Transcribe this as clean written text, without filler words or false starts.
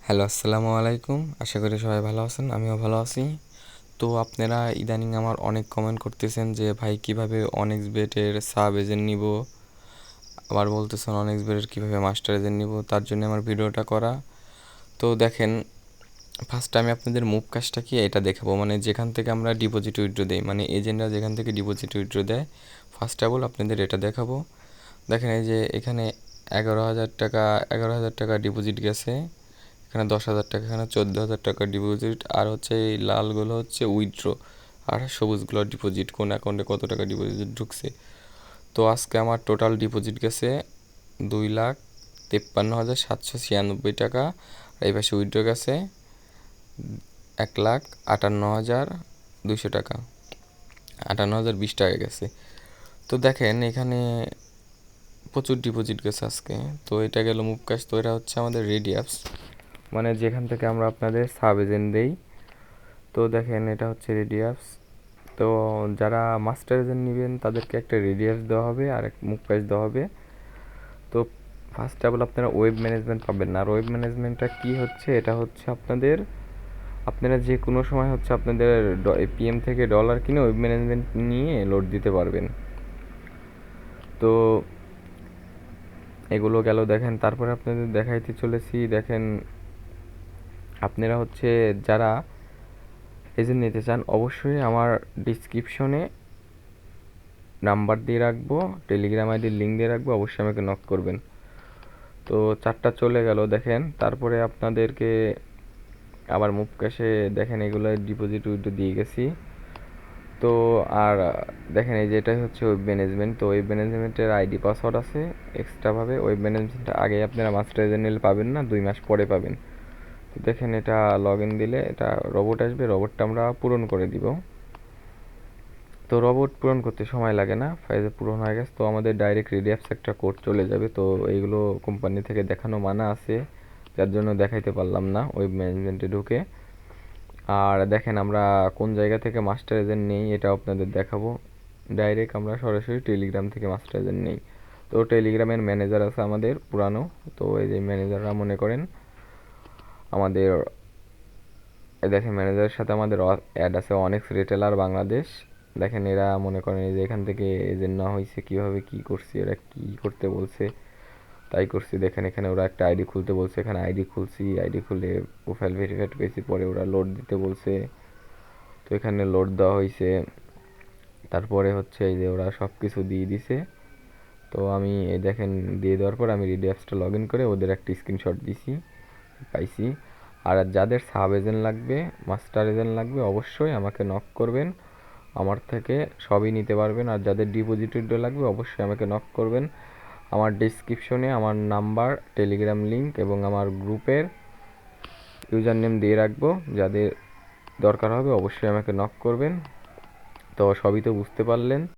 Hello, আসসালামু আলাইকুম। আশা করি সবাই ভালো আছেন, আমিও ভালো আছি। তো আপনারা ইদানিং আমার অনেক কমেন্ট করতেছেন যে ভাই কিভাবে অনেক্স বেটের সাব এজেন্ট নিব, আবার বলতেছেন অনেক্স বেটের কীভাবে মাস্টার এজেন্ট নিব। তার জন্য আমার ভিডিওটা করা। তো দেখেন, ফার্স্ট আমি আপনাদের মুভ কাজটা কি এটা দেখাবো, মানে যেখান থেকে আমরা ডিপোজিট উইথড্র দেই, মানে এজেন্টরা যেখান থেকে ডিপোজিট উইথড্র দেয়, ফার্স্ট অফ অল আপনাদের এটা দেখাবো। দেখেন এই যে এখানে 11,000 টাকা ডিপোজিট গেছে, এখানে 10,000 টাকা, এখানে 14,000 টাকা ডিপোজিট, আর হচ্ছে এই লালগুলো হচ্ছে উইথড্র, আর সবুজগুলো ডিপোজিট, কোন অ্যাকাউন্টে কত টাকা ডিপোজিট ঢুকছে। তো আজকে আমার টোটাল ডিপোজিট গেছে 2,53,796 টাকা। আর এই পাশে উইথড্র গেছে 1,58,200 টাকা, 58,020 টাকা গেছে। তো দেখেন এখানে প্রচুর ডিপোজিট গেছে আজকে। তো এটা গেল মুভ ক্যাশ। তো এটা হচ্ছে আমাদের রেডি অ্যাপস, মানে যেখান থেকে আমরা আপনাদের সাব এজেন্ট দেই। তো দেখেন এটা হচ্ছে রেডি অ্যাপস। তো যারা মাস্টার এজেন্ট নেবেন তাদেরকে একটা রেডি অ্যাপস দেওয়া হবে আর এক মুভ প্যাচ দেওয়া হবে। তো ফার্স্ট অফ অল আপনারা ওয়েব ম্যানেজমেন্ট পাবেন না। আর ওয়েব ম্যানেজমেন্টটা কী হচ্ছে, এটা হচ্ছে আপনারা যে কোনো সময় হচ্ছে আপনাদের পিএম থেকে ডলার কিনে ওয়েব ম্যানেজমেন্ট নিয়ে লোড দিতে পারবেন। তো এগুলো গেল। দেখেন তারপরে আপনাদের দেখাইতে চলেছি। দেখেন আপনারা হচ্ছে যারা এজেন্ট নিতে চান, অবশ্যই আমার ডিসক্রিপশনে নাম্বার দিয়ে রাখবো, টেলিগ্রাম আইডির লিঙ্ক দিয়ে রাখবো, অবশ্যই আমাকে নক করবেন। তো 4টা চলে গেল। দেখেন তারপরে আপনাদেরকে আবার মুভ ক্যাশে দেখেন এগুলো ডিপোজিট উইথড্র দিয়ে গেছি। তো আর দেখেন এই যে এটাই হচ্ছে ওয়েব ম্যানেজমেন্ট। তো ওয়েব ম্যানেজমেন্টের আইডি পাসওয়ার্ড আছে এক্সট্রাভাবে। ওয়েব ম্যানেজমেন্ট আগে আপনারা মাস্টার এজেন্ট নিলে পাবেন না, 2 মাস পরে পাবেন। তো দেখেন এটা লগ ইন দিলে এটা রোবট আসবে, রোবটটা আমরা পূরণ করে দিব। তো রোবট পূরণ করতে সময় লাগে না, ফাইজে পূরণ হয়ে গেছে। তো আমাদের ডাইরেক্ট রেডি অ্যাপস একটা কোড চলে যাবে। তো এইগুলো কোম্পানি থেকে দেখানো মানা আছে, যার জন্য দেখাইতে পারলাম না ওয়েব ম্যানেজমেন্টে ঢুকে। আর দেখেন আমরা কোন জায়গা থেকে মাস্টার এজেন্ট নেই এটাও আপনাদের দেখাবো। ডাইরেক্ট আমরা সরাসরি টেলিগ্রাম থেকে মাস্টার এজেন্ট নেই। তো টেলিগ্রামের ম্যানেজার আছে আমাদের পুরানো। তো এই যে ম্যানেজাররা মনে করেন আমাদের, দেখেন ম্যানেজারের সাথে আমাদের অ্যাড আছে অনেক্স রিটেলার বাংলাদেশ। দেখেন এরা মনে করেন এই যে এখান থেকে এজেন্ট না হয়েছে, কীভাবে কী করছি, এরা কী করতে বলছে তাই করছি। দেখেন এখানে ওরা একটা আইডি খুলতে বলছে, এখানে আইডি খুলছি, আইডি খুলে প্রোফাইল ভেরিফাইড করেছি, পরে ওরা লোড দিতে বলছে। তো এখানে লোড দেওয়া হয়েছে। তারপরে হচ্ছে এই যে ওরা সব কিছু দিয়ে দিছে। তো আমি এই দেখেন দিয়ে দেওয়ার পর আমি রেডি অ্যাপসটা লগ ইন করে ওদের একটা স্ক্রিনশট দিছি, পাইছি। আর যাদের সাব এজেন্ট লাগবে, মাস্টার এজেন্ট লাগবে, অবশ্যই আমাকে নক করবেন, আমার থেকে সবই নিতে পারবেন। আর যাদের ডিপোজিট উইথড্র লাগবে অবশ্যই আমাকে নক করবেন। আমার ডিসক্রিপশনে আমার নাম্বার, টেলিগ্রাম লিঙ্ক এবং আমার গ্রুপের ইউজার নেম দিয়ে রাখবো, যাদের দরকার হবে অবশ্যই আমাকে নক করবেন। তো সবই তো বুঝতে পারলেন।